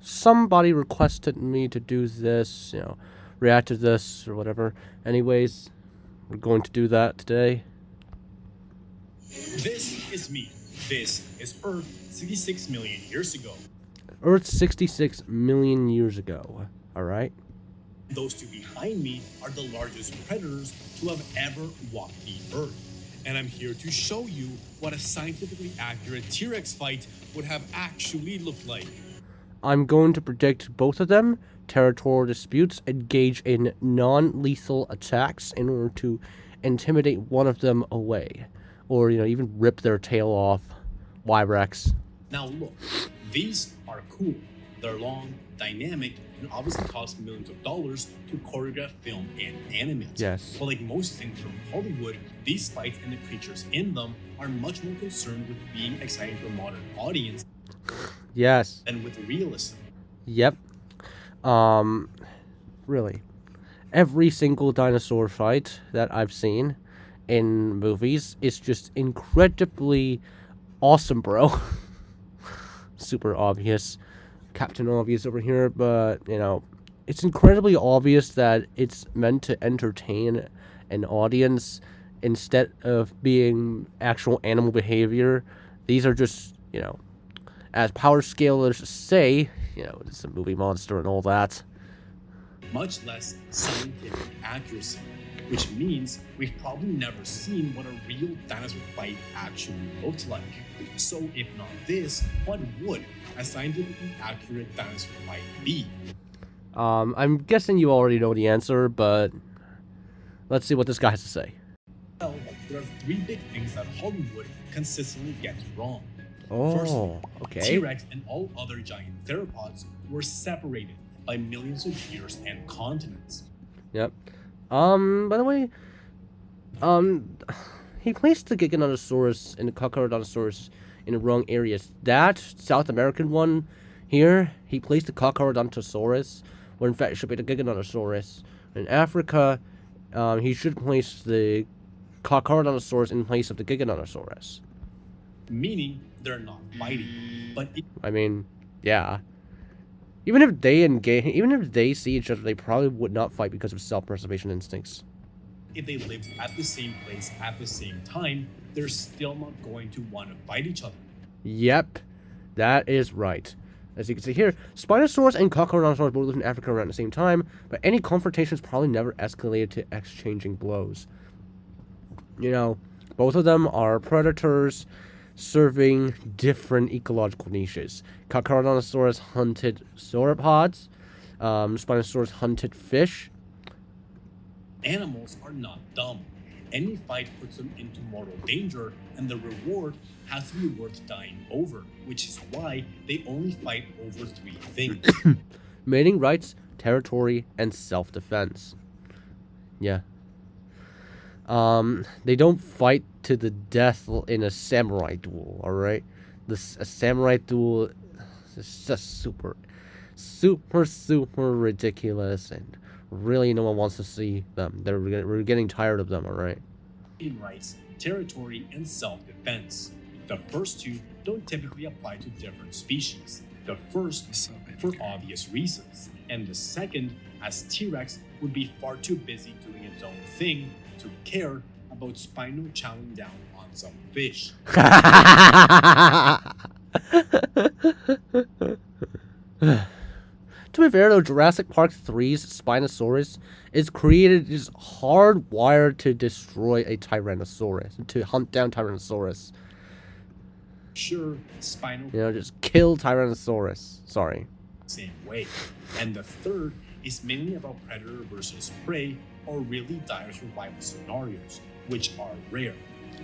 somebody requested me to do this, react to this or whatever. Anyways, we're going to do that today. This is me. This is Earth 66 million years ago. Earth 66 million years ago. Alright? Those two behind me are the largest predators to have ever walked the Earth. And I'm here to show you what a scientifically accurate T-Rex fight would have actually looked like. I'm going to predict both of them, territorial disputes, engage in non-lethal attacks in order to intimidate one of them away. Or, even rip their tail off. Y-Rex. Now look, these are cool. They're long, dynamic, and obviously cost millions of dollars to choreograph, film, and animate. Yes. But like most things from Hollywood, these fights and the creatures in them are much more concerned with being exciting for a modern audience. Yes. Than with realism. Yep. Really. Every single dinosaur fight that I've seen in movies is just incredibly awesome, bro. Super obvious. Captain Obvious over here, but, it's incredibly obvious that it's meant to entertain an audience instead of being actual animal behavior. These are just, as power scalers say, it's a movie monster and all that. Much less scientific accuracy, which means we've probably never seen what a real dinosaur fight actually looked like. So if not this, what would a scientifically accurate dinosaur fight be? I'm guessing you already know the answer, but let's see what this guy has to say. Well, there are three big things that Hollywood consistently gets wrong. Oh, Firstly, okay. T-Rex and all other giant theropods were separated by millions of years and continents. Yep. By the way, he placed the Giganotosaurus and the Carcharodontosaurus in the wrong areas. That South American one here, he placed the Carcharodontosaurus, when in fact it should be the Giganotosaurus. In Africa, he should place the Carcharodontosaurus in place of the Giganotosaurus. Meaning they're not fighting, but yeah. Even if they see each other, they probably would not fight because of self-preservation instincts. If they lived at the same place at the same time, they're still not going to want to fight each other. Yep, that is right. As you can see here, Spinosaurus and Carcharodontosaurus both lived in Africa around the same time, but any confrontations probably never escalated to exchanging blows. Both of them are predators serving different ecological niches. Carcharodontosaurus hunted sauropods, Spinosaurus hunted fish. Animals are not dumb. Any fight puts them into mortal danger, and the reward has to be worth dying over, which is why they only fight over three things. Mating rights, territory, and self-defense. Yeah. They don't fight to the death in a samurai duel, alright? A samurai duel is just super ridiculous, and really no one wants to see them. We're getting tired of them, alright? Mating rights, territory, and self-defense. The first two don't typically apply to different species. The first, for obvious reasons, and the second, as T-Rex would be far too busy doing its own thing to care about Spino chowing down on some fish. To be fair though, Jurassic Park 3's Spinosaurus is hardwired to destroy a Tyrannosaurus, to hunt down Tyrannosaurus. Sure, Spino... just kill Tyrannosaurus. Sorry. Same way. And the third is mainly about predator versus prey, or really dire survival scenarios, which are rare.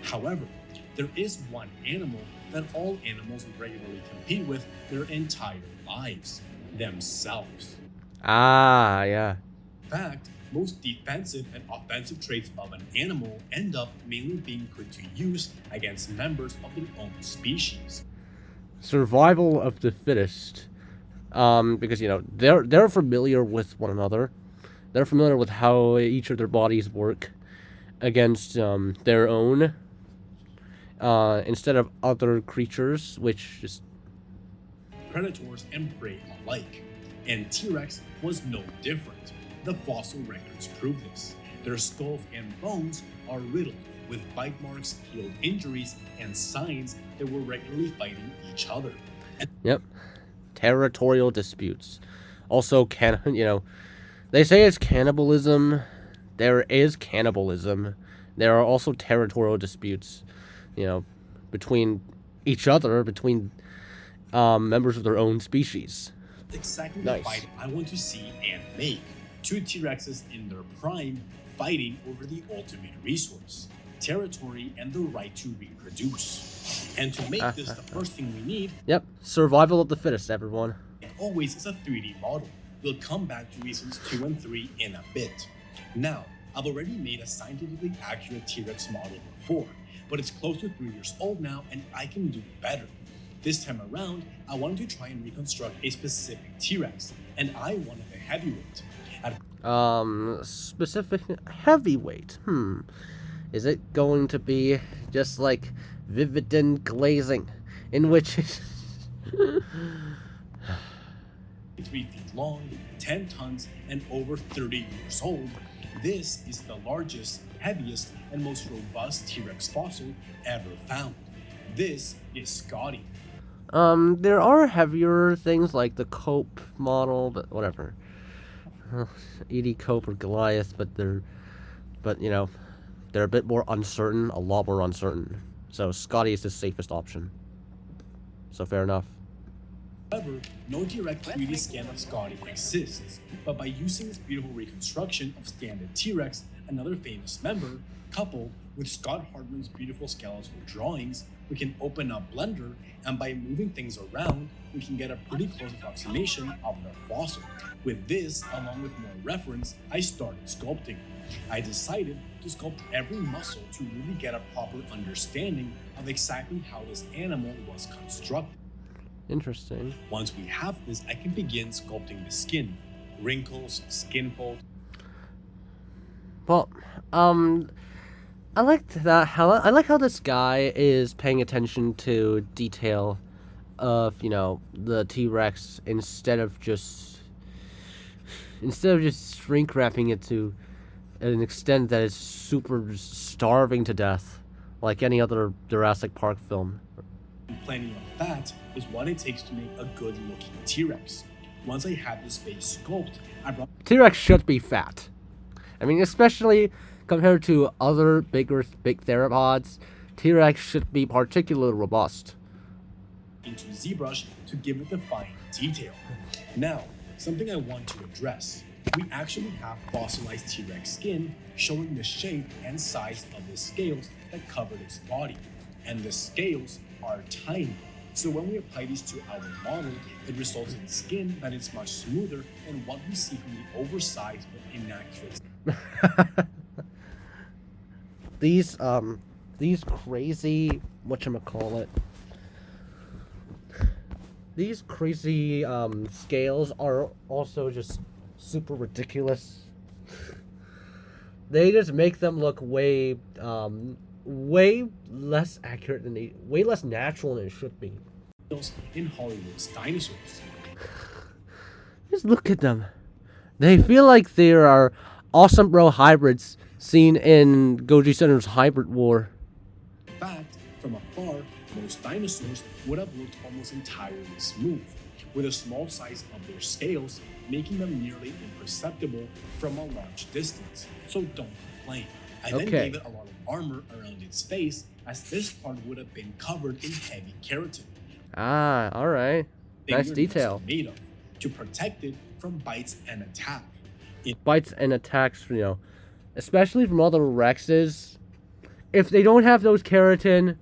However, there is one animal that all animals regularly compete with their entire lives: themselves. Ah, yeah. In fact, most defensive and offensive traits of an animal end up mainly being put to use against members of their own species. Survival of the fittest. Because, they're familiar with one another. They're familiar with how each of their bodies work against their own, instead of other creatures, which just... predators and prey alike. And T-Rex was no different. The fossil records prove this. Their skulls and bones are riddled with bite marks, healed injuries, and signs that were regularly fighting each other. Yep. Territorial disputes. Also, they say it's cannibalism. There is cannibalism. There are also territorial disputes, between each other, between members of their own species. Exactly Nice. the fight I want to see and make. Two T-Rexes in their prime fighting over the ultimate resource, territory and the right to reproduce. And to make this the first thing we need, Yep, survival of the fittest, everyone. it always is a 3D model. We'll come back to reasons 2 and 3 in a bit. Now, I've already made a scientifically accurate T-Rex model before, but it's close to 3 years old now and I can do better. This time around, I wanted to try and reconstruct a specific T-Rex, and I wanted a heavyweight. Specific heavyweight. Is it going to be just like Vividin glazing, in which 3 feet long, 10 tons, and over 30 years old, this is the largest, heaviest, and most robust T-Rex fossil ever found. This is Scotty. There are heavier things like the Cope model, but whatever. Edie Cope or Goliath, but they're a bit more uncertain, a lot more uncertain. So Scotty is the safest option. So fair enough. However, no direct 3D scan of Scotty exists, but by using this beautiful reconstruction of standard T-Rex, another famous member, coupled with Scott Hartman's beautiful skeletal drawings, we can open up Blender, and by moving things around, we can get a pretty close approximation of the fossil. With this, along with more reference, I started sculpting. I decided to sculpt every muscle to really get a proper understanding of exactly how this animal was constructed. Interesting. Once we have this, I can begin sculpting the skin, wrinkles, skin fold. Well, I like that. I like how this guy is paying attention to detail of the T-Rex instead of just shrink wrapping it to an extent that is super starving to death, like any other Jurassic Park film. Plenty of fat is what it takes to make a good-looking T-Rex. Once I had this base sculpt, I brought T-Rex should be fat. I mean, especially compared to other big theropods, T-Rex should be particularly robust. into ZBrush to give it the fine detail. Now, something I want to address. We actually have fossilized T-Rex skin showing the shape and size of the scales that covered its body. And the scales are tiny. So when we apply these to our model, it results in skin that is much smoother than what we see from the oversized but inaccurate. These crazy these crazy scales are also just super ridiculous. They just make them look way less accurate than way less natural than it should be. In Hollywood's dinosaurs. Just look at them. They feel like they are awesome bro hybrids seen in Goji Center's Hybrid War. In fact, from afar, most dinosaurs would have looked almost entirely smooth, with a small size of their scales making them nearly imperceptible from a large distance. So don't complain. I then gave it a lot of armor around its face, as this part would have been covered in heavy keratin. Ah, alright. Nice detail. Made of, to protect it from bites and attack. Bites and attacks, especially from other Rexes. If they don't have those keratin,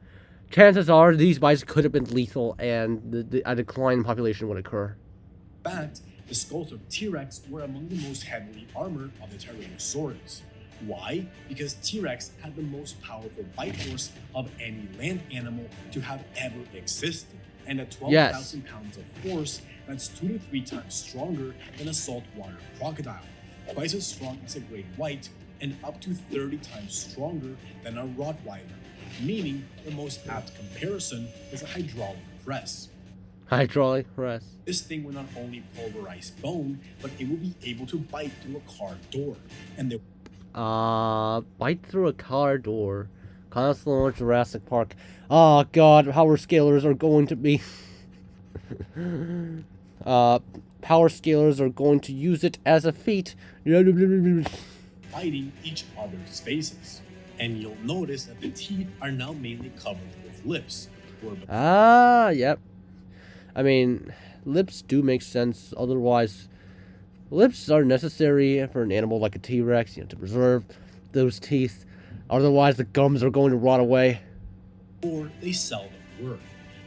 chances are these bites could have been lethal and a decline in population would occur. In fact, the skulls of T-Rex were among the most heavily armored of the Tyrannosaurids. Why? Because T-Rex had the most powerful bite force of any land animal to have ever existed, and at 12,000 pounds of force, that's 2 to 3 times stronger than a saltwater crocodile, twice as strong as a great white, and up to 30 times stronger than a Rottweiler, meaning the most apt comparison is a hydraulic press. Hydraulic press. This thing will not only pulverize bone, but it will be able to bite through a car door. And the Bite through a car door. Kind of slow in Jurassic Park. Oh god, power scalers are going to be... power scalers are going to use it as a feat. biting each other's faces. And you'll notice that the teeth are now mainly covered with lips. Yep. I mean, lips do make sense. Otherwise, lips are necessary for an animal like a T-Rex, to preserve those teeth. Otherwise, the gums are going to rot away. Or they seldom were.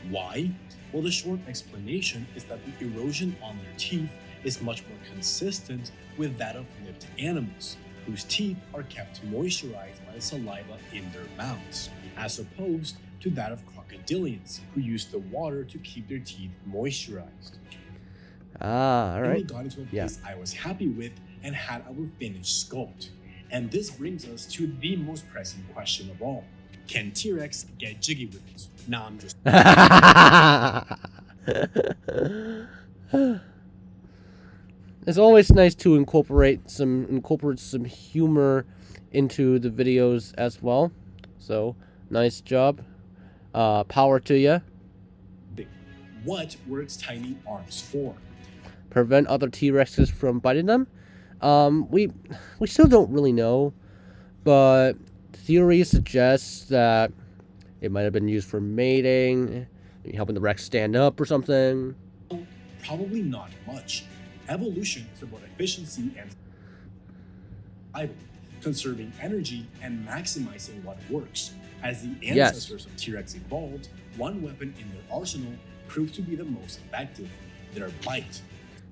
Why? Well, the short explanation is that the erosion on their teeth is much more consistent with that of lipped animals, whose teeth are kept moisturized by the saliva in their mouths, as opposed to that of crocodilians, who use the water to keep their teeth moisturized. All right. We got into a place I was happy with and had our finished sculpt. And this brings us to the most pressing question of all. Can T-Rex get jiggy with it? Now I'm just... It's always nice to incorporate some humor into the videos as well. So, nice job. Power to you. What were its tiny arms for? Prevent other T-Rexes from biting them? We still don't really know, but theory suggests that it might have been used for mating, maybe helping the Rex stand up or something. Probably not much. Evolution is about efficiency and survival, conserving energy and maximizing what works. As the ancestors of T-Rex evolved, one weapon in their arsenal proved to be the most effective: their bite.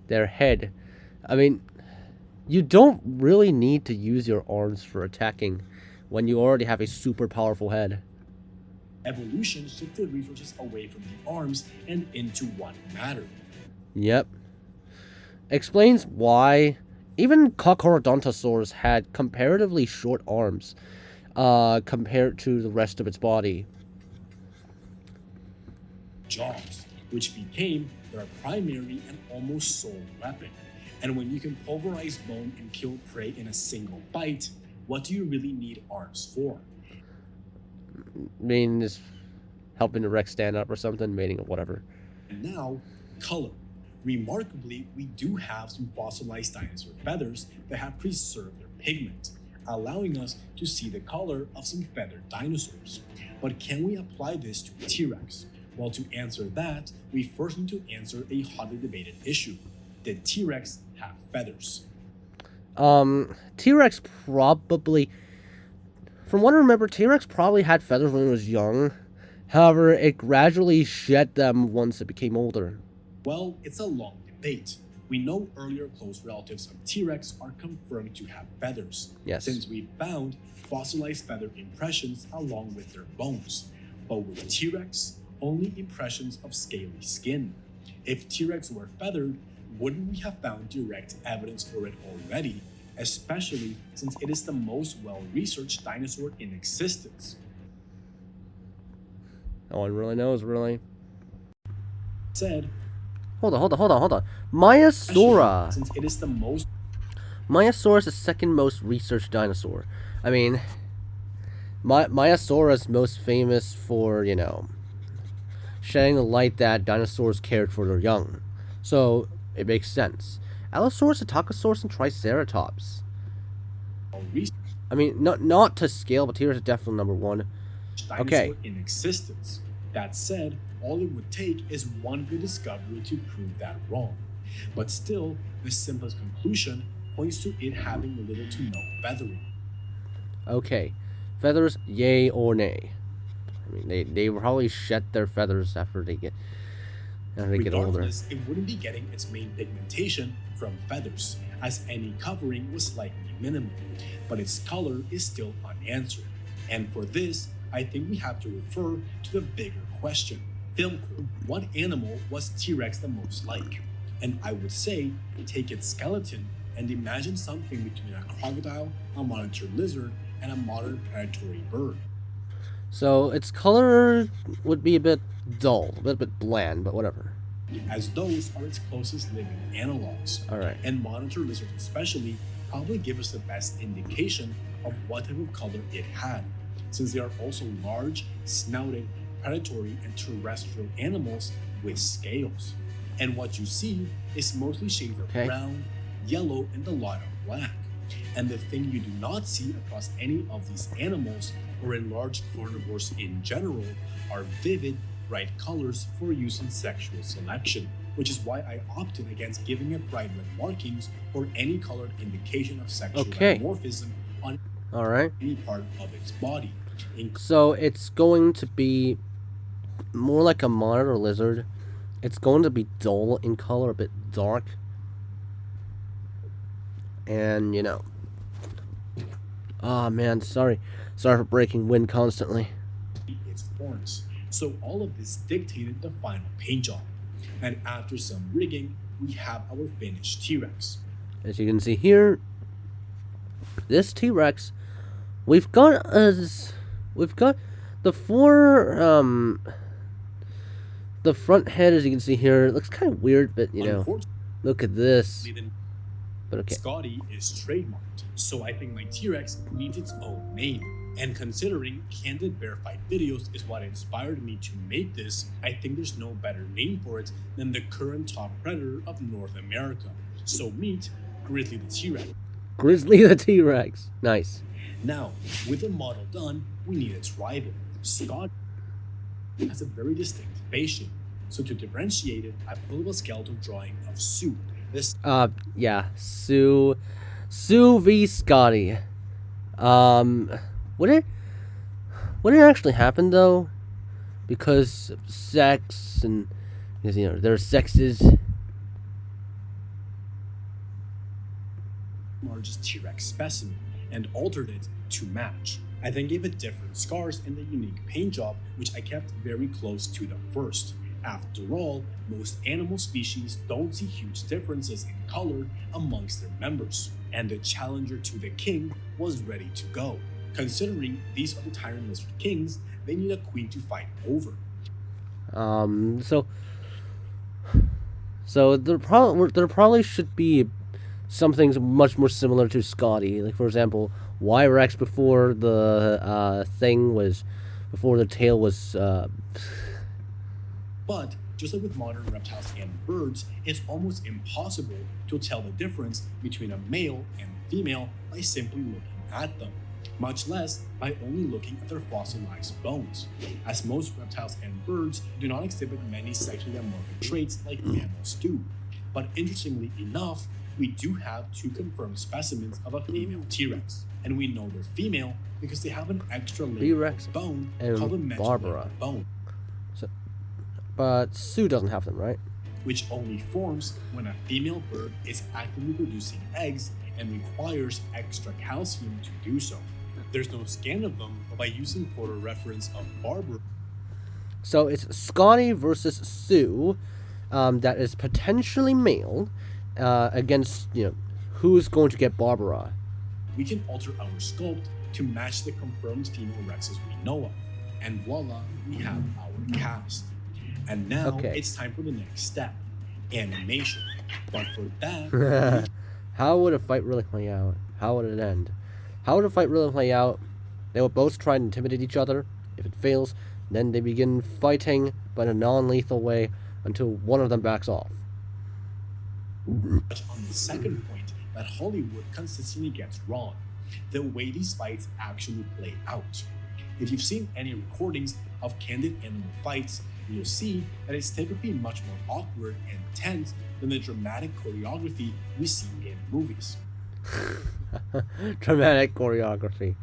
Their head. I mean, you don't really need to use your arms for attacking when you already have a super powerful head. Evolution shifted resources away from the arms and into what mattered. Yep. Explains why even Cocorodontosaurus had comparatively short arms compared to the rest of its body. Jaws, which became their primary and almost sole weapon. And when you can pulverize bone and kill prey in a single bite, what do you really need arms for? I mean, just helping the Rex stand up or something, mating or whatever. And now, color. Remarkably, we do have some fossilized dinosaur feathers that have preserved their pigment, allowing us to see the color of some feathered dinosaurs. But can we apply this to a T-Rex? Well, to answer that, we first need to answer a hotly debated issue. Did T-Rex have feathers? T-Rex probably... From what I remember, T-Rex probably had feathers when it was young. However, it gradually shed them once it became older. Well, it's a long debate. We know earlier close relatives of T-Rex are confirmed to have feathers, since we found fossilized feather impressions along with their bones. But with T-Rex, only impressions of scaly skin. If T-Rex were feathered, wouldn't we have found direct evidence for it already, especially since it is the most well-researched dinosaur in existence? No one really knows, really. Said... Hold on. Maiasaura. Since it is the most... Maiasaura is the second most researched dinosaur. I mean, Maiasaura is most famous for, shedding the light that dinosaurs cared for their young. So, it makes sense. Allosaurus, Atacosaurus, and Triceratops. I mean, not to scale, but T-Rex is definitely number one. Okay. In existence. That said, all it would take is one good discovery to prove that wrong. But still, the simplest conclusion points to it having little to no feathering. Okay, feathers, yay or nay? I mean, they probably shed their feathers after they get older. It wouldn't be getting its main pigmentation from feathers, as any covering was likely minimal, but its color is still unanswered. And for this, I think we have to refer to the bigger question. Film crew, what animal was T-Rex the most like? And I would say, take its skeleton and imagine something between a crocodile, a monitor lizard, and a modern predatory bird. So its color would be a bit dull, a bit bland, but whatever. as those are its closest living analogs. All right. And monitor lizards especially probably give us the best indication of what type of color it had, since they are also large, snouted, predatory, and terrestrial animals with scales. And what you see is mostly shades of brown, yellow, and a lot of black. And the thing you do not see across any of these animals, or in large carnivores in general, are vivid, bright colors for use in sexual selection, which is why I opted against giving it bright red markings or any colored indication of sexual dimorphism on any part of its body. So it's going to be more like a monitor lizard. It's going to be dull in color, a bit dark. And, you know. Ah, man, sorry. Sorry for breaking wind constantly. Its horns. So all of this dictated the final paint job. And after some rigging, we have our finished T-Rex. As you can see here, this T-Rex, we've got the the front head, as you can see here, it looks kind of weird, but you know, look at this. But okay. Scotty is trademarked, so I think my T-Rex needs its own name. And considering candid bear fight videos is what inspired me to make this, I think there's no better name for it than the current top predator of North America. So meet Grizzly the T-Rex. Grizzly the T-Rex. Nice. Now, with the model done, we need its rival. Scotty has a very distinct face shape. So to differentiate it, I pulled up a skeletal drawing of Sue. Yeah, Sue v. Scotty. What did actually happen though? Because of sex and, because, you know, there are sexes. Largest T-Rex specimen and altered it to match. I then gave it different scars and a unique paint job, which I kept very close to the first. After all, most animal species don't see huge differences in color amongst their members, and the challenger to the king was ready to go. Considering these are the tyrant lizard kings, they need a queen to fight over. So there probably should be something much more similar to Scotty. Like, for example, Y-Rex before the before the tail was. But just like with modern reptiles and birds, it's almost impossible to tell the difference between a male and female by simply looking at them, much less by only looking at their fossilized bones, as most reptiles and birds do not exhibit many sexually dimorphic traits like mammals do. But interestingly enough, we do have two confirmed specimens of a female T-Rex, and we know they're female because they have an extra layer of bone called a medulla bone. But Sue doesn't have them, right? Which only forms when a female bird is actively producing eggs and requires extra calcium to do so. There's no scan of them, but by using photo reference of Barbara. So it's Scotty versus Sue, that is potentially male, against, you know, who's going to get Barbara. We can alter our sculpt to match the confirmed female Rexes we know of, and voila, we have our cast. And now it's time for the next step, animation. But for that, how would a fight really play out? How would it end? How would a fight really play out? They will both try and intimidate each other. If it fails, then they begin fighting, but in a non-lethal way, until one of them backs off. On the second point that Hollywood consistently gets wrong, the way these fights actually play out. If you've seen any recordings of candid animal fights, you'll see that it's typically much more awkward and tense than the dramatic choreography we see in movies. Dramatic choreography.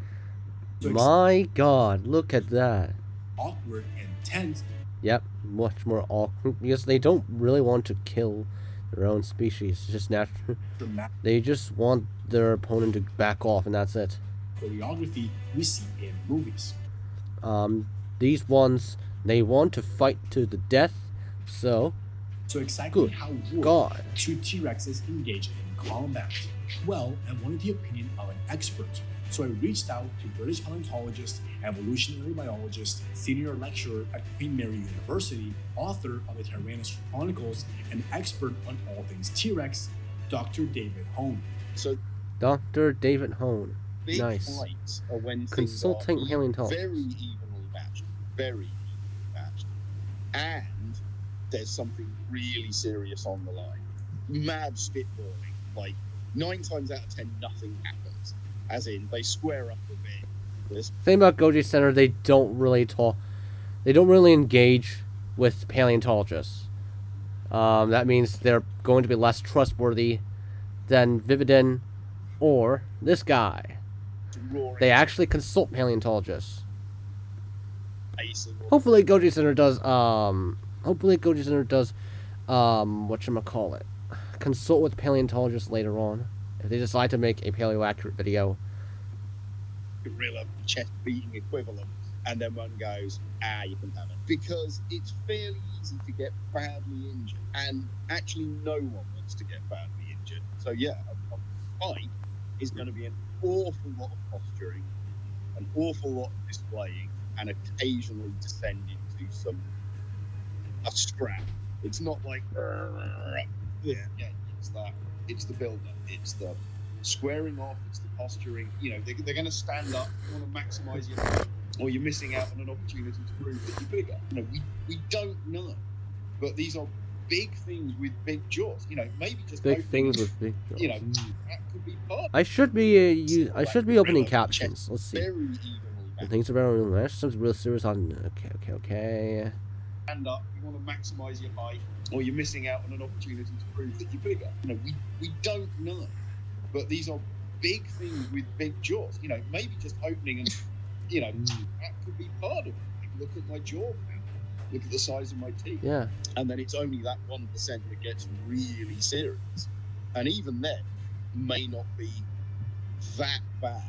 So my God, look at that. Awkward and tense. Yep, much more awkward, because they don't really want to kill their own species. It's just natural. They just want their opponent to back off, and that's it. Choreography we see in movies. These ones, they want to fight to the death, so exactly how would two T-Rexes engage in combat? Well, I wanted the opinion of an expert, So I reached out to British paleontologist, evolutionary biologist, senior lecturer at Queen Mary University, author of the Tyrannosaurus Chronicles, and expert on all things T-Rex, Dr. David Hone. So Dr. David Hone. big Nice. fights are when Consulting things are paleontologist. very evenly matched, and there's something really serious on the line. Mad spitballing, like 9 times out of 10, nothing happens. As in, they square up a bit. There's Thing about Goji Center, they don't really talk. They don't really engage with paleontologists. That means they're going to be less trustworthy than Vividin or this guy. roaring They actually consult paleontologists. pacing. Hopefully Goji Center does whatchamacallit, consult with paleontologists later on if they decide to make a paleo accurate video. Gorilla chest beating equivalent, and then one goes, you can have it. Because it's fairly easy to get badly injured, and actually no one wants to get badly injured. So yeah, a fight is going to be an awful lot of posturing, an awful lot of displaying, and occasionally descend into a scrap. It's not like it's that. It's the build-up. It's the squaring off. It's the posturing. You know, they're going to stand up. You want to maximise your life, or you're missing out on an opportunity to prove that you're bigger. You know, we don't know, but these are big things with big jaws. You know, maybe just Big things with big jaws. You know, that could be part. I should be opening captions. Let's see. Very evenly And things about something real serious on. Okay. Stand up. You want to maximise your height, or you're missing out on an opportunity to prove that you're bigger. You know, we don't know, but these are big things with big jaws. You know, maybe just opening and that could be part of it. Like, look at my jaw now. Look at the size of my teeth. Yeah. And then it's only that 1% that gets really serious, and even then, may not be that bad.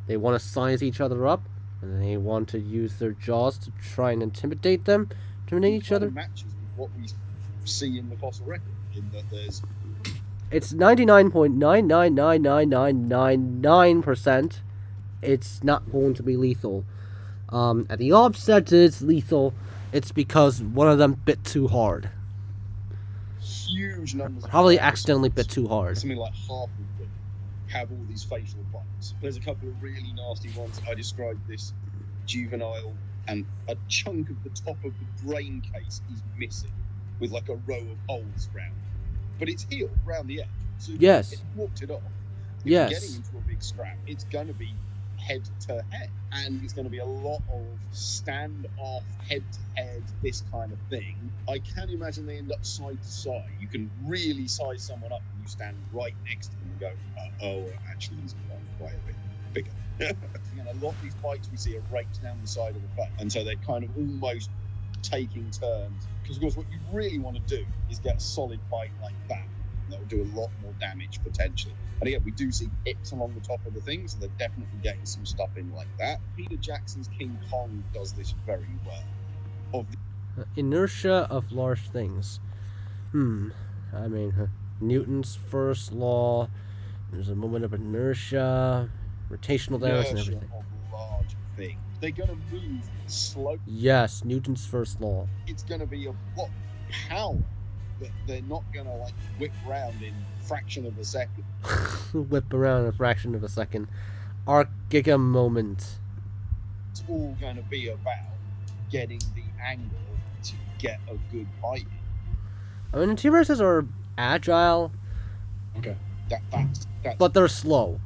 They want to size each other up, and they want to use their jaws to try and intimidate them, intimidate each other. Matches with what we see in the fossil record, in that there's It's 99.9999999%. It's not going to be lethal. At the offset, it's lethal. It's because one of them bit too hard. huge numbers. Probably accidentally bit too hard. Something like half of them have all these facial bites. There's a couple of really nasty ones. I described this juvenile, and a chunk of the top of the brain case is missing, with like a row of holes round. But it's healed round the edge. So Yes. if you walked it off. If Yes. you're getting into a big scrap, it's going to be head to head, and it's going to be a lot of stand off, head to head, this kind of thing. I can imagine they end up side to side. You can really size someone up when you stand right next to them and go, actually he's quite a bit bigger. And a lot of these bites we see are right down the side of the face, and so they're kind of almost taking turns, because of course what you really want to do is get a solid bite like that. That will do a lot more damage potentially. And again, we do see pips along the top of the thing, so they're definitely getting some stuff in like that. Peter Jackson's King Kong does this very well. Inertia of large things. I mean, Newton's first law. There's a moment of inertia, rotational dynamics, and everything. Of large things. They're going to move slowly. Yes, Newton's first law. It's going to be a lot of power, but they're not going to like whip around in fraction of a second. Whip around in a fraction of a second. Arc Giga moment. It's all going to be about getting the angle to get a good bite. I mean, T-Rexes are agile, Okay. That's but they're slow.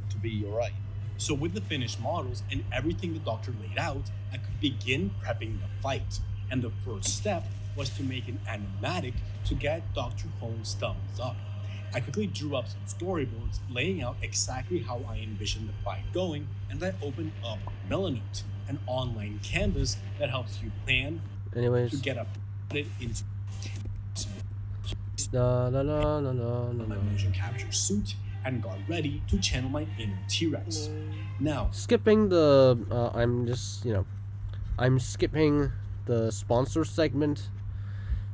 to be your aim. So with the finished models and everything the doctor laid out, I could begin prepping the fight. And the first step was to make an animatic to get Dr. Hone's thumbs up. I quickly drew up some storyboards laying out exactly how I envisioned the fight going, and I opened up Melanote, an online canvas that helps you plan Anyways. to get it into my motion capture suit and got ready to channel my inner T-Rex. Now, Skipping the, I'm skipping the sponsor segment.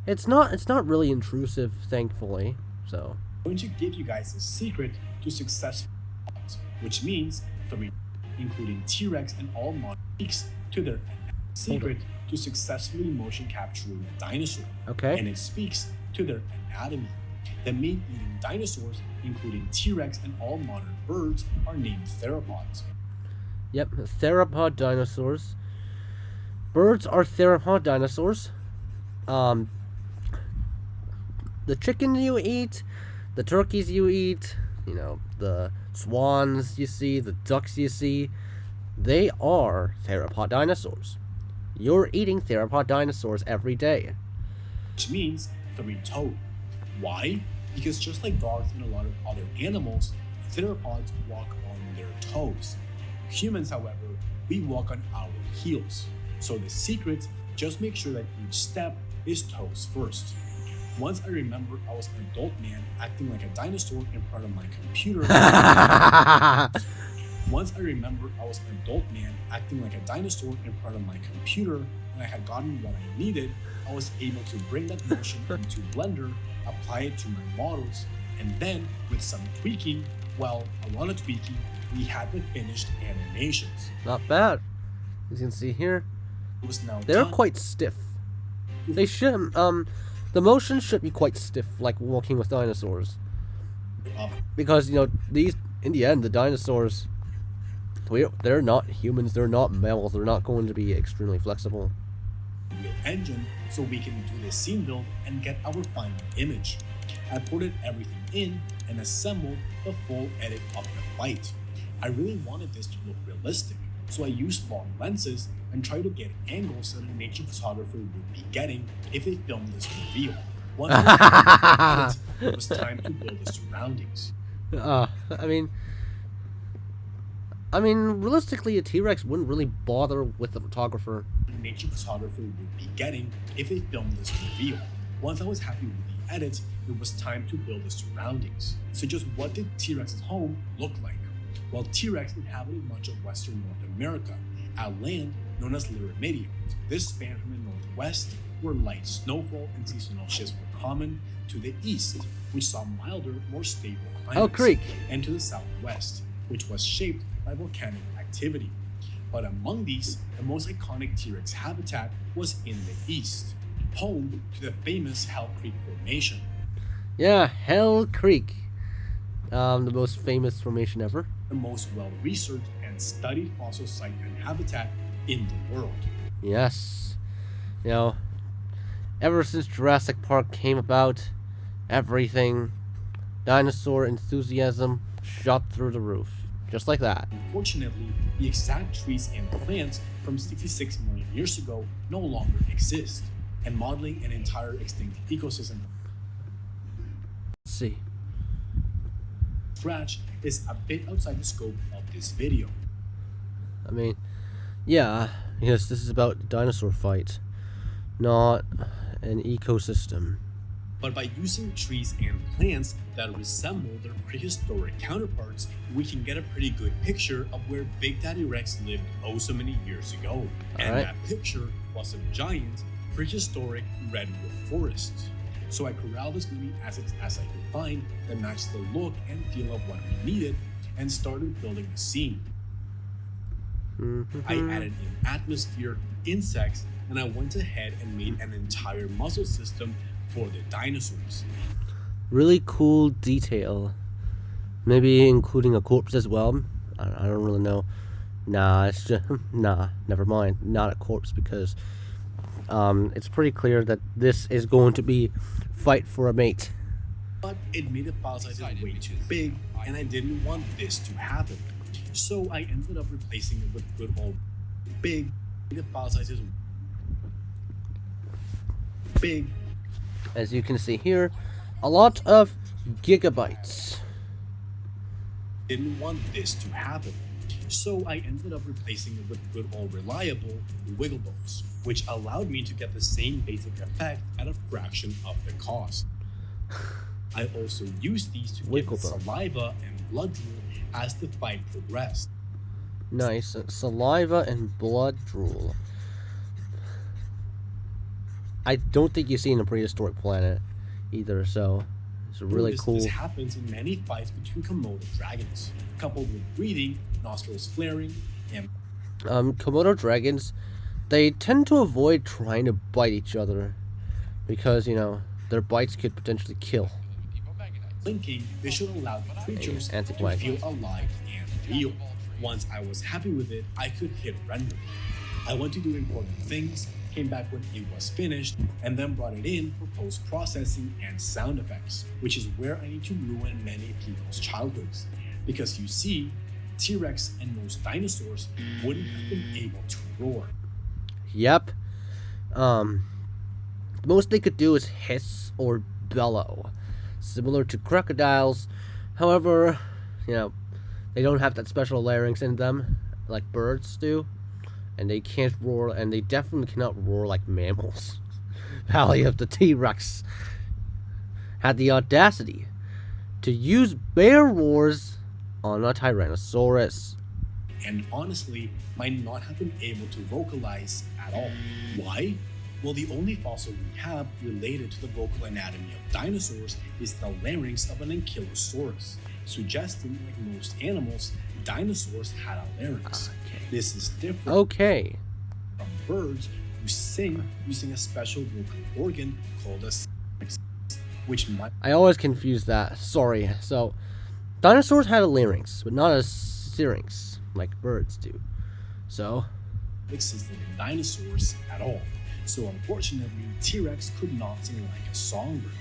It's not really intrusive, thankfully. So I'm going to give you guys a secret to successful fights, which means three, including T-Rex and all modern speaks to their secret to successfully motion capturing a dinosaur. Okay. And it speaks to their anatomy. The meat-eating dinosaurs, including T-Rex and all modern birds, are named theropods. Yep, theropod dinosaurs. Birds are theropod dinosaurs. The chicken you eat, the turkeys you eat, the swans you see, the ducks you see, they are theropod dinosaurs. You're eating theropod dinosaurs every day. Which means three-toed. Why? Because just like dogs and a lot of other animals, theropods walk on their toes. Humans, however, we walk on our heels. So the secret, just make sure that each step is toes first. Once I remember I was an adult man acting like a dinosaur in front of my computer. Once I remember I was an adult man acting like a dinosaur in front of my computer and I had gotten what I needed, I was able to bring that motion into Blender, apply it to my models, and then with some tweaking, well, a lot of tweaking, we had the finished animations. Not bad. As you can see here, It was now they're done. quite stiff. They should, the motion should be quite stiff, like walking with dinosaurs. Because, these, in the end, the dinosaurs, they're not humans, they're not mammals, they're not going to be extremely flexible. Real engine so we can do the scene build and get our final image. I ported everything in and assembled the full edit of the fight. I really wanted this to look realistic, so I used long lenses and tried to get angles that a nature photographer would be getting if they filmed this for real. Once I was edit, it was time to build the surroundings. I mean, realistically, a T-Rex wouldn't really bother with the photographer. Nature photographer would be getting if they filmed this for real. Once I was happy with the edit, it was time to build the surroundings. So just what did T-Rex's home look like? Well, T-Rex inhabited much of western North America, a land known as Lyrimidia. This spanned from the northwest, where light snowfall and seasonal shifts were common, to the east, which saw milder, more stable climates, Creek. and to the southwest, which was shaped by volcanic activity. But among these, the most iconic T-Rex habitat was in the east, home to the famous Hell Creek Formation. Yeah, Hell Creek. The most famous formation ever. The most well-researched and studied fossil site and habitat in the world. Yes. Ever since Jurassic Park came about, everything, dinosaur enthusiasm shot through the roof. Just like that. Unfortunately, the exact trees and plants from 66 million years ago no longer exist, and modeling an entire extinct ecosystem Let's see. scratch is a bit outside the scope of this video. I mean, yeah, yes, this is about dinosaur fight, not an ecosystem. But by using trees and plants that resemble their prehistoric counterparts, we can get a pretty good picture of where Big Daddy Rex lived oh so many years ago. And Alright. that picture was a giant, prehistoric redwood forest. So I corralled as many assets as I could find that matched the look and feel of what we needed, and started building the scene. I added in atmosphere, insects, and I went ahead and made an entire muzzle system for the dinosaurs. Really cool detail. Maybe including a corpse as well. I don't really know. Nah, it's just never mind. Not a corpse, because it's pretty clear that this is going to be fight for a mate. But it made the file sizes way too big, and I didn't want this to happen. So I ended up replacing it with good old big. The file sizes big. As you can see here, a lot of gigabytes. Didn't want this to happen. So I ended up replacing it with good old reliable wiggle bones, which allowed me to get the same basic effect at a fraction of the cost. I also used these to Wiggle give bone. saliva and blood drool as the fight progressed. Nice. Saliva and blood drool. I don't think you see in a prehistoric planet either, so It's really cool. This happens in many fights between Komodo dragons, coupled with breathing, nostrils flaring, and Komodo dragons, they tend to avoid trying to bite each other because, you know, their bites could potentially kill. blinking. They should allow the creatures to Anti-flag. feel alive and real. Once I was happy with it, I could hit render. I went to do important things, came back when it was finished, and then brought it in for post-processing and sound effects, which is where I need to ruin many people's childhoods. Because you see, T-Rex and most dinosaurs wouldn't have been able to roar. Yep. The most they could do is hiss or bellow, similar to crocodiles. However, you know, they don't have that special larynx in them like birds do, and they can't roar, and they definitely cannot roar like mammals. Valley of the T-Rex had the audacity to use bear roars on a Tyrannosaurus. And honestly, might not have been able to vocalize at all. Why? Well, the only fossil we have related to the vocal anatomy of dinosaurs is the larynx of an ankylosaurus, suggesting, like most animals, dinosaurs had a larynx. Okay. This is different Okay. from birds who sing using a special vocal organ called a syrinx, which might I always confuse that. Sorry. So, dinosaurs had a larynx, but not a syrinx like birds do. So, exist in dinosaurs at all. So unfortunately, T-Rex could not sing like a songbird.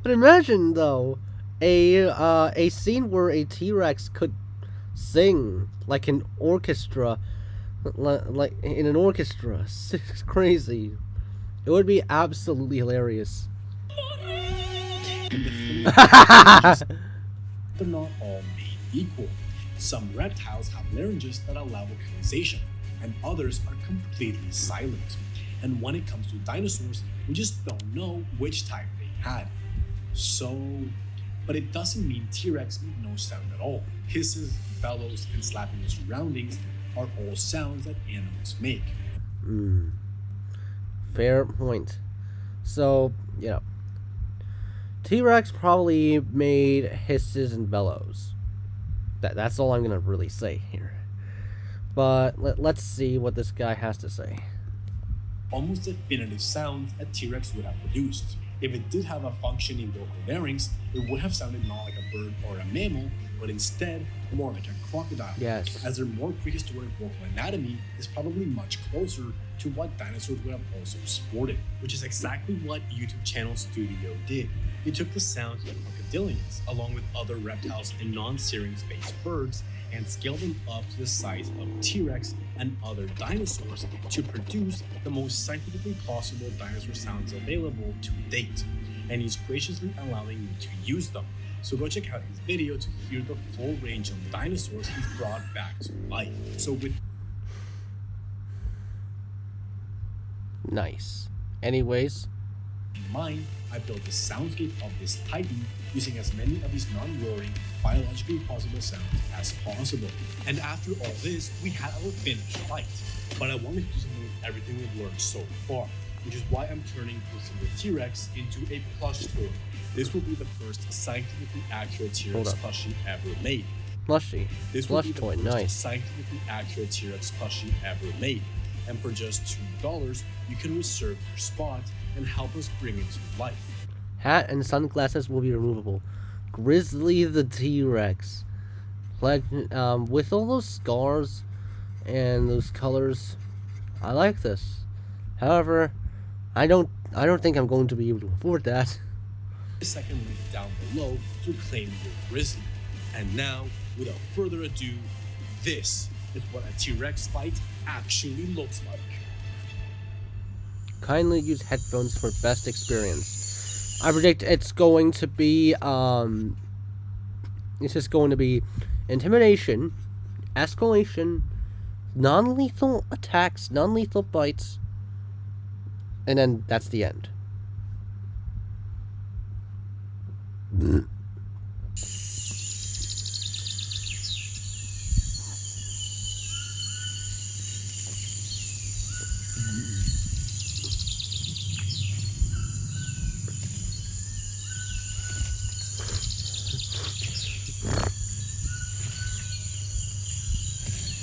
but imagine though, a scene where a T-Rex could sing like an orchestra, like in an orchestra. It's crazy. It would be absolutely hilarious. And the thing is, they're not all made equal. Some reptiles have larynges that allow vocalization, and others are completely silent. And when it comes to dinosaurs, we just don't know which type they had. But it doesn't mean T-Rex made no sound at all. Hisses, bellows, and slapping the surroundings are all sounds that animals make. Fair point. So, you know, T-Rex probably made hisses and bellows. That's all I'm gonna really say here. But let's see what this guy has to say. Almost definitive sounds a T-Rex would have produced. If it did have a functioning vocal larynx, it would have sounded not like a bird or a mammal, but instead more like a crocodile. Yes. As their more prehistoric vocal anatomy is probably much closer to what dinosaurs would have also sported, which is exactly what YouTube channel Studio did. It took the sounds of crocodilians, along with other reptiles and non-syrinx-based birds, and scaled them up to the size of T-Rex and other dinosaurs to produce the most scientifically possible dinosaur sounds available to date. And he's graciously allowing me to use them. So go check out his video to hear the full range of dinosaurs he's brought back to life. So with Nice. Anyways, in mind, I built the soundscape of this titan using as many of these non-roaring, biologically possible sounds as possible. And after all this, we had our finished fight. But I wanted to do something with everything we've learned so far, which is why I'm turning this T-Rex into a plush toy. This will be the first scientifically accurate T-Rex plushie ever made. plushie. This will Plush be the toy, first nice. scientifically accurate T-Rex plushie ever made. And for just $2, you can reserve your spot and help us bring it to life. Hat and sunglasses will be removable. Grizzly the T-Rex. With all those scars and those colors, I like this. However, I don't think I'm going to be able to afford that. The second link down below to claim your grizzly. And now, without further ado, this is what a T-Rex fight actually looks like. Kindly use headphones for best experience. I predict it's going to be it's just going to be intimidation, escalation, non-lethal attacks, non-lethal bites, and then that's the end.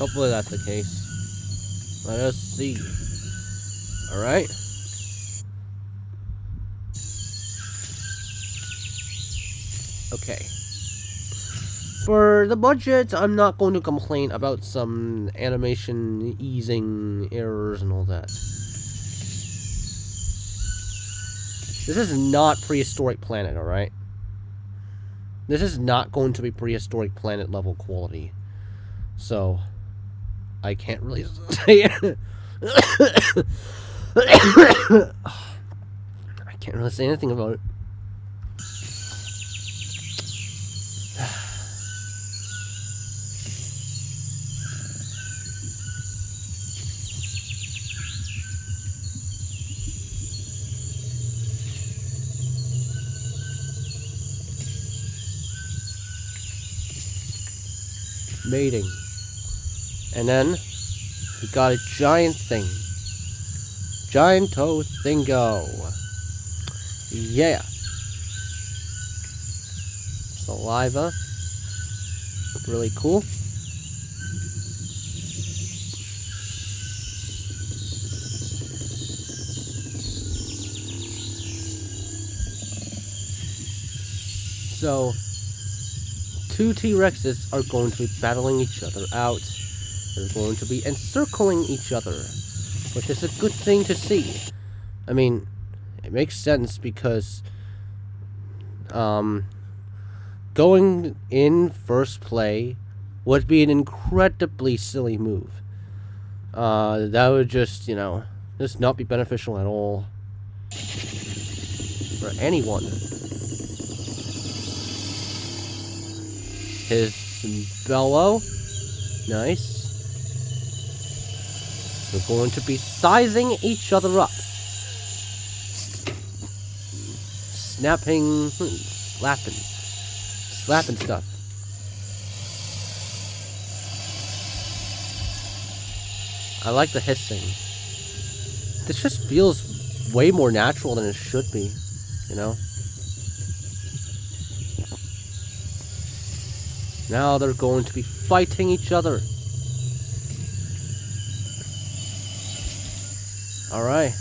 Hopefully that's the case. Let us see. Alright. Okay. For the budget, I'm not going to complain about some animation easing errors and all that. This is not Prehistoric Planet, alright? This is not going to be Prehistoric Planet level quality. So, I can't really say it. I can't really say anything about it. Mating. And then, we got a giant thing. Giant toe thingo. Yeah. Saliva. Really cool. So, two T-Rexes are going to be battling each other out. They're going to be encircling each other, which is a good thing to see. I mean, it makes sense because, going in first play would be an incredibly silly move. That would just, you know, just not be beneficial at all for anyone. His bellow. Nice. We're going to be sizing each other up. Snapping, slapping stuff. I like the hissing. This just feels way more natural than it should be, you know? Now they're going to be fighting each other. Alright.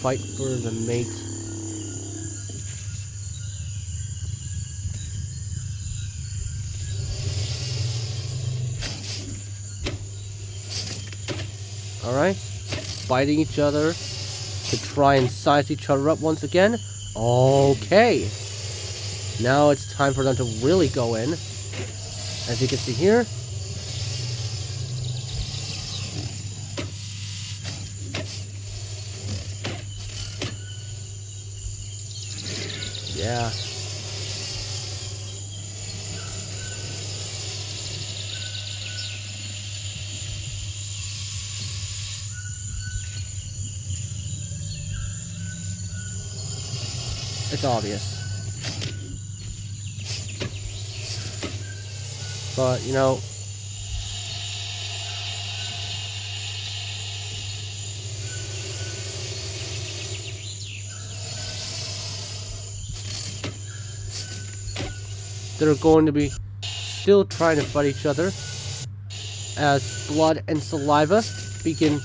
Fight for the mate. Alright. Fighting each other to try and size each other up once again. Okay. Now it's time for them to really go in. As you can see here. Yeah. It's obvious. But, you know, they're going to be still trying to fight each other as blood and saliva begin,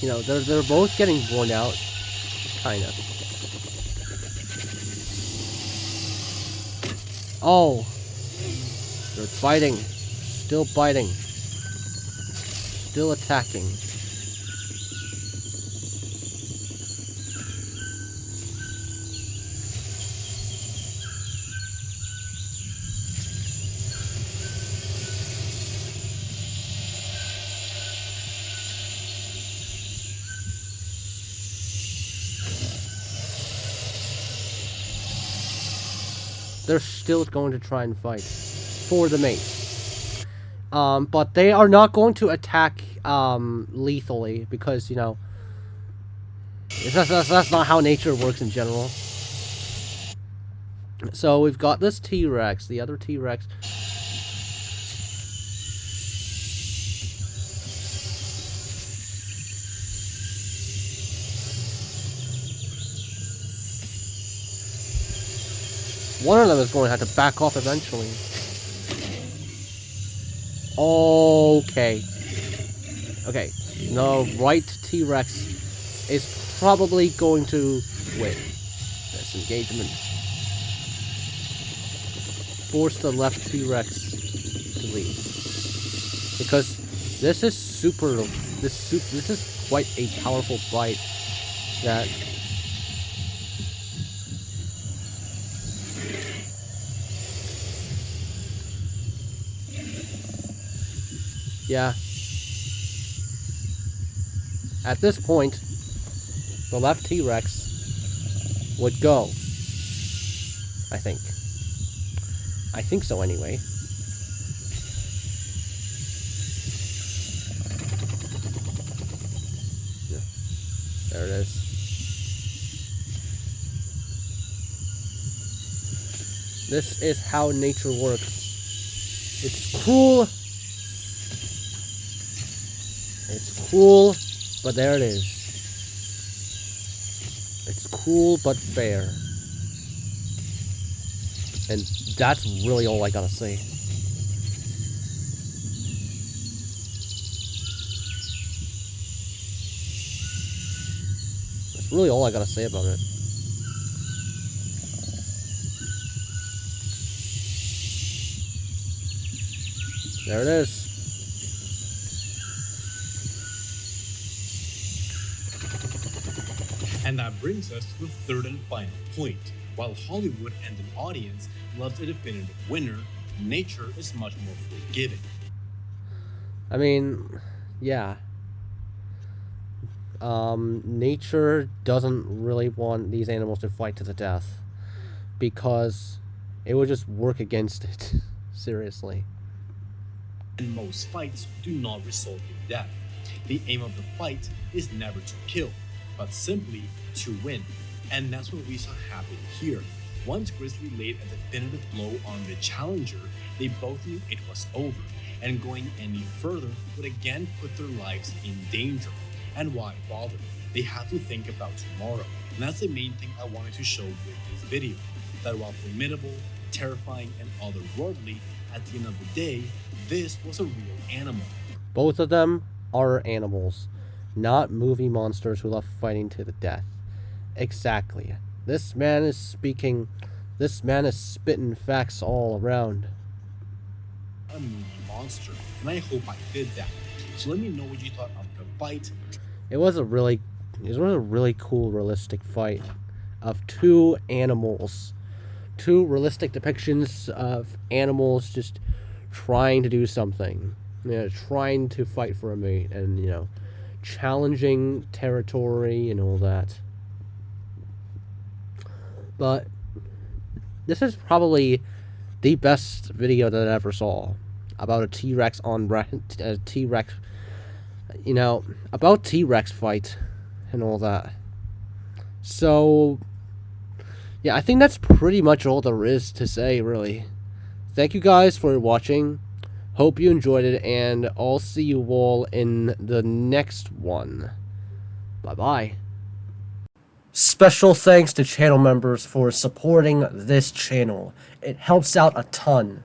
you know, they're both getting worn out, kinda. Oh, they're biting, still attacking. They're still going to try and fight for the mate. But they are not going to attack lethally because, you know, that's not how nature works in general. So we've got this T-Rex, the other T-Rex. One of them is going to have to back off eventually. Okay. Okay. The right T-Rex is probably going to win this engagement. Force the left T-Rex to lead. Because this is this is quite a powerful bite that yeah. At this point, the left T-Rex would go. I think. I think so anyway. Yeah. There it is. This is how nature works. It's cruel. It's cruel, but there it is. It's cruel but fair. And that's really all I gotta say. That's really all I gotta say about it. There it is. And that brings us to the third and final point. While Hollywood and an audience loves a definitive winner, nature is much more forgiving. I mean, yeah. Nature doesn't really want these animals to fight to the death because it would just work against it. Seriously. And most fights do not result in death. The aim of the fight is never to kill, but simply to win. And that's what we saw happen here. Once Grizzly laid a definitive blow on the challenger, they both knew it was over, and going any further would again put their lives in danger. And why bother? They have to think about tomorrow. And that's the main thing I wanted to show with this video. That while formidable, terrifying, and otherworldly, at the end of the day, this was a real animal. Both of them are animals, not movie monsters who love fighting to the death. Exactly. This man is spitting facts all around. A movie monster, and I hope I did that. So let me know what you thought of the fight. It was a really cool, realistic fight of two animals. Two realistic depictions of animals just trying to do something. Trying to fight for a mate and, challenging territory and all that. But this is probably the best video that I ever saw about a T-Rex about T-Rex fight and all that. So, yeah, I think that's pretty much all there is to say, really. Thank you guys for watching. Hope you enjoyed it, and I'll see you all in the next one. Bye-bye. Special thanks to channel members for supporting this channel. It helps out a ton.